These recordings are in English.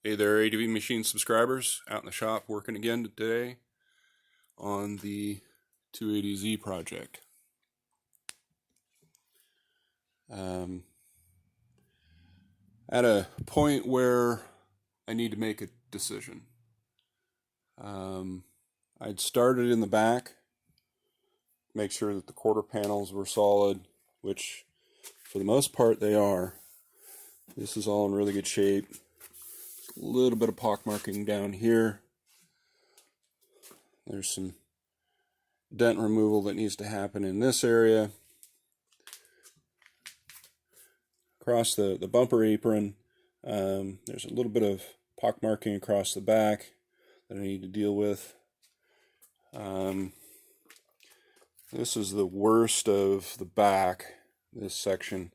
Hey there, ADV Machine subscribers, out in the shop working again today on the 280Z project. At a point where I need to make a decision. I'd started in the back, make sure that the quarter panels were solid, which for the most part they are. This is all in really good shape. A little bit of pockmarking down here. There's some dent removal that needs to happen in this area. Across the bumper apron, there's a little bit of pockmarking across the back that I need to deal with. This is the worst of the back. This section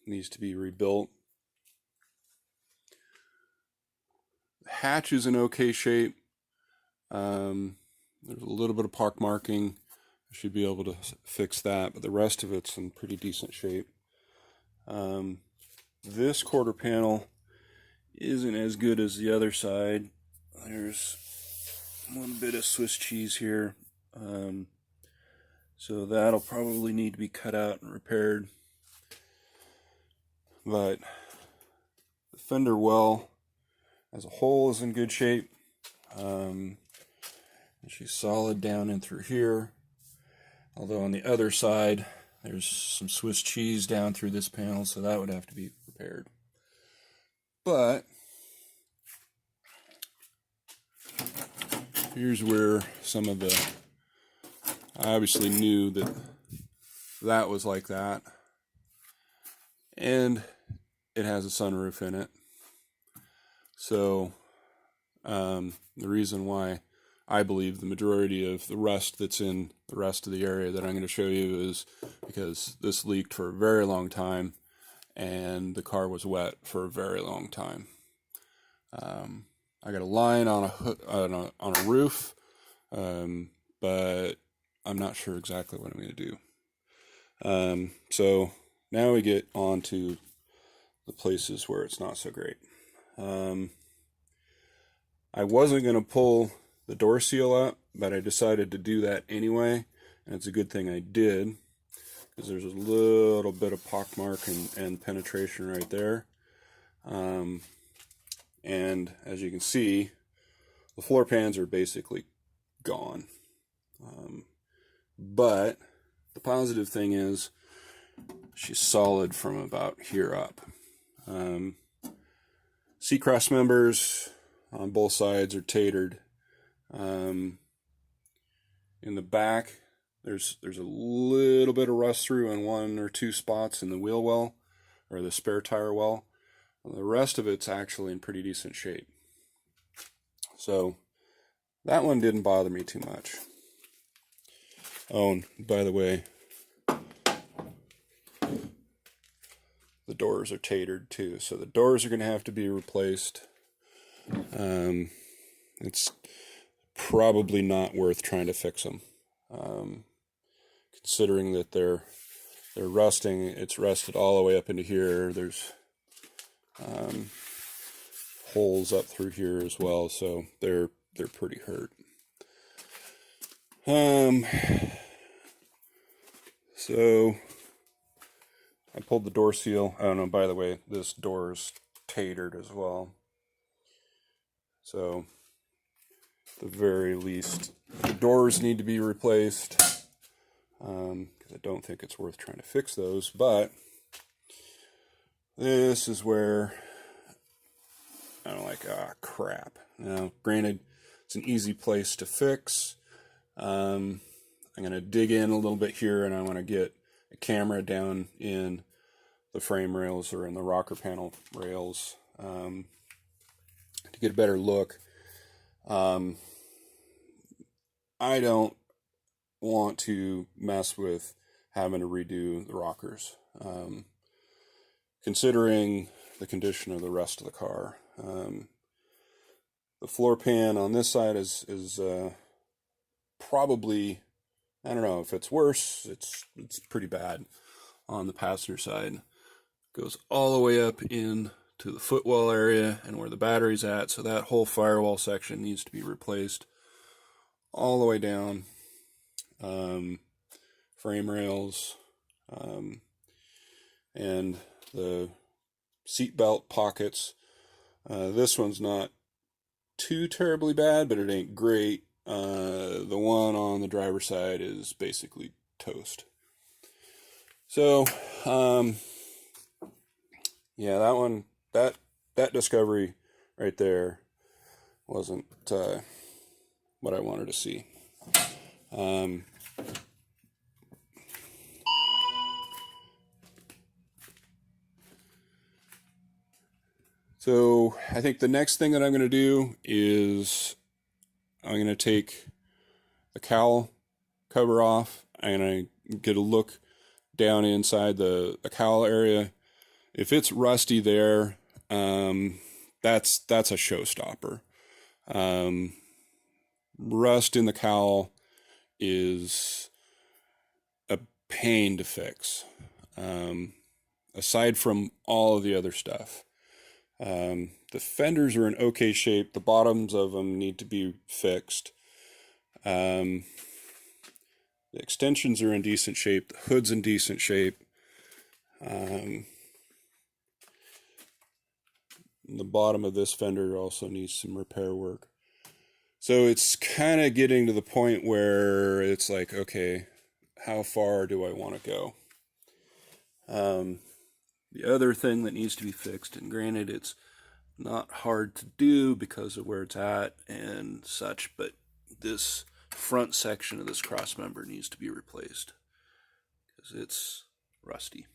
needs to be rebuilt. The hatch is in okay shape. There's a little bit of pockmarking. I should be able to fix that, but the rest of it's in pretty decent shape. This quarter panel isn't as good as the other side. There's one bit of Swiss cheese here, so that'll probably need to be cut out and repaired. But the fender well as a whole is in good shape. She's solid down in through here, although on the other side there's some Swiss cheese down through this panel, so that would have to be repaired. But here's where some of the, I obviously knew that that was like that, and it has a sunroof in it. So the reason why I believe the majority of the rust that's in the rest of the area that I'm going to show you is because this leaked for a very long time and the car was wet for a very long time. I got a line on a roof, but I'm not sure exactly what I'm going to do. So now we get on to the places where it's not so great. I wasn't going to pull the door seal up, but I decided to do that anyway, and it's a good thing I did, because there's a little bit of pockmark and penetration right there. And as you can see, the floor pans are basically gone. But the positive thing is she's solid from about here up. C-cross members on both sides are tatered. In the back, there's a little bit of rust through on one or two spots in the wheel well, or the spare tire well. The rest of it's actually in pretty decent shape. So that one didn't bother me too much. Oh, and by the way, the doors are tatered too, so the doors are going to have to be replaced. It's probably not worth trying to fix them, considering that they're rusting. It's rusted all the way up into here. There's holes up through here as well, so they're pretty hurt. So I pulled the door seal. I don't know, by the way, this door's tatered as well. So at the very least, the doors need to be replaced, because I don't think it's worth trying to fix those. But this is where I'm like, ah, crap. Now, granted, it's an easy place to fix. I'm going to dig in a little bit here, and I want to get a camera down in the frame rails or in the rocker panel rails to get a better look. I don't want to mess with having to redo the rockers, considering the condition of the rest of the car. The floor pan on this side is probably, I don't know if it's worse. It's pretty bad on the passenger side. Goes all the way up in to the footwell area and where the battery's at. So that whole firewall section needs to be replaced all the way down. Frame rails, and the seat belt pockets. This one's not too terribly bad, but it ain't great. The one on the driver's side is basically toast. So, yeah, that one, that discovery right there wasn't what I wanted to see. So I think the next thing that I'm going to do is I'm going to take the cowl cover off. I'm going to get a look down inside the cowl area. If it's rusty there, that's a showstopper. Rust in the cowl is a pain to fix, aside from all of the other stuff. The fenders are in okay shape. The bottoms of them need to be fixed. The extensions are in decent shape. The hood's in decent shape. The bottom of this fender also needs some repair work. So it's kind of getting to the point where it's like, okay, how far do I want to go? The other thing that needs to be fixed, and granted it's not hard to do because of where it's at and such, but this front section of this cross member needs to be replaced because it's rusty.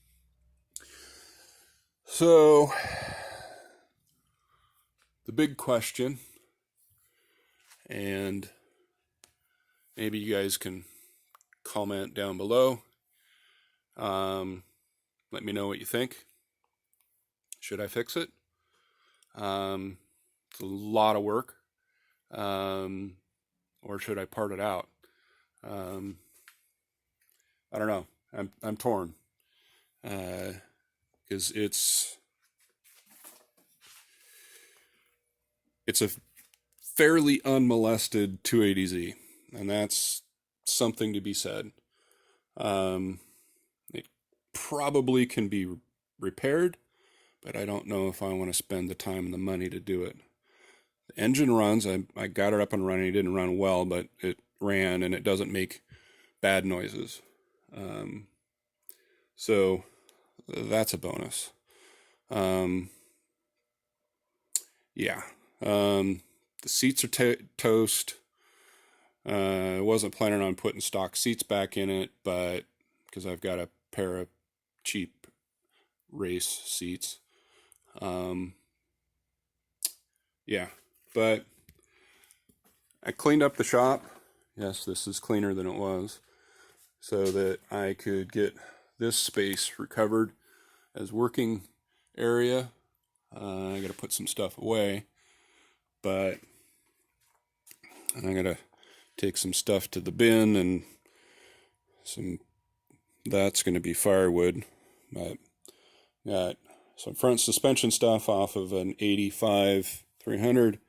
So the big question, and maybe you guys can comment down below, let me know what you think. Should I fix it? It's a lot of work. Or should I part it out? I don't know. I'm torn. Because it's a fairly unmolested 280Z, and that's something to be said. It probably can be repaired, but I don't know if I want to spend the time and the money to do it. The engine runs. I got it up and running. It didn't run well, but it ran, and it doesn't make bad noises. So that's a bonus. Yeah. The seats are toast. I wasn't planning on putting stock seats back in it, but because I've got a pair of cheap race seats. Yeah, but I cleaned up the shop. Yes, this is cleaner than it was, so that I could get this space recovered as working area. I got to put some stuff away, but I got to take some stuff to the bin, and that's going to be firewood. But got some front suspension stuff off of an 85 300,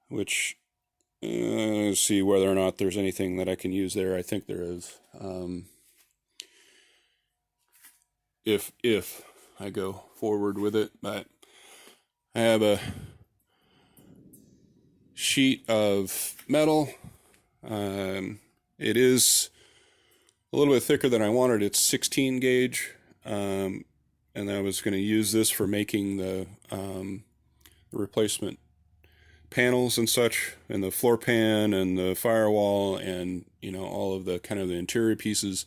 which see whether or not there's anything that I can use there. I think there is. If I go forward with it, but I have a sheet of metal. It is a little bit thicker than I wanted. It's 16 gauge, and I was going to use this for making the replacement panels and such, and the floor pan and the firewall, and all of the kind of the interior pieces.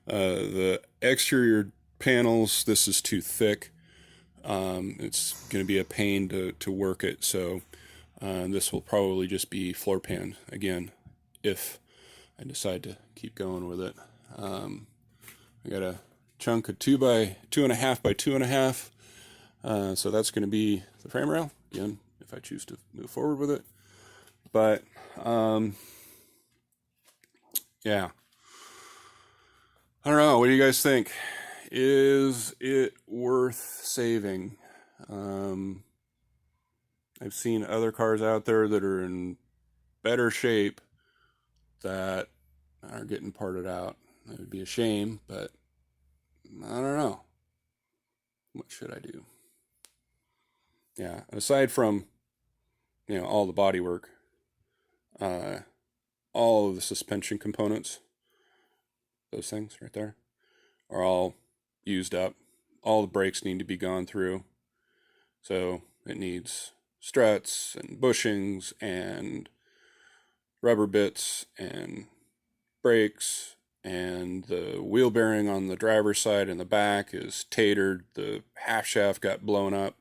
The exterior panels, this is too thick. It's going to be a pain to work it, so this will probably just be floor pan again if I decide to keep going with it. I got a chunk of 2.5 by 2.5, so that's going to be the frame rail again if I choose to move forward with it. But yeah, I don't know. What do you guys think? Is it worth saving? I've seen other cars out there that are in better shape that are getting parted out. It would be a shame, but I don't know. What should I do? Yeah, aside from, all the bodywork, all of the suspension components, those things right there, are all used up. All the brakes need to be gone through. So it needs struts and bushings and rubber bits and brakes, and the wheel bearing on the driver's side and the back is tatered. The half shaft got blown up.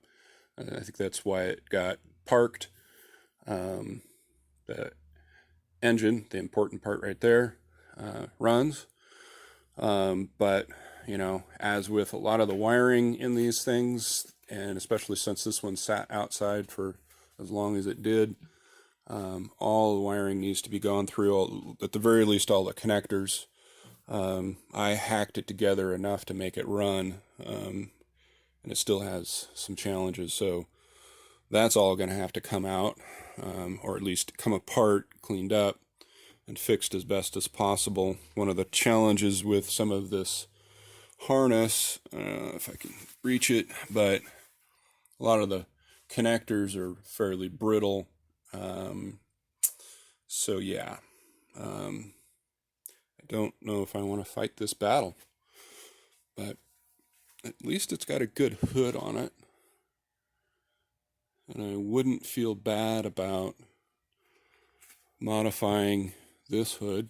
I think that's why it got parked. The engine, the important part right there, runs. But, as with a lot of the wiring in these things, and especially since this one sat outside for as long as it did, all the wiring needs to be gone through, at the very least all the connectors. I hacked it together enough to make it run, and it still has some challenges, so that's all going to have to come out, or at least come apart, cleaned up, and fixed as best as possible. One of the challenges with some of this harness, if I can reach it, but a lot of the connectors are fairly brittle. So yeah, I don't know if I want to fight this battle, but at least it's got a good hood on it, and I wouldn't feel bad about modifying this hood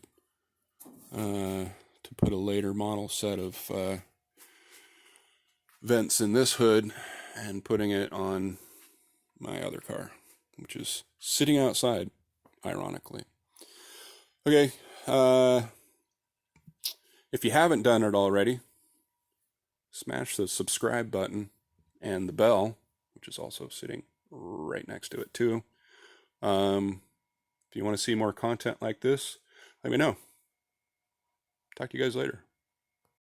to put a later model set of vents in this hood and putting it on my other car, which is sitting outside, ironically. Okay, if you haven't done it already, smash the subscribe button and the bell, which is also sitting right next to it too. If you want to see more content like this, let me know. Talk to you guys later.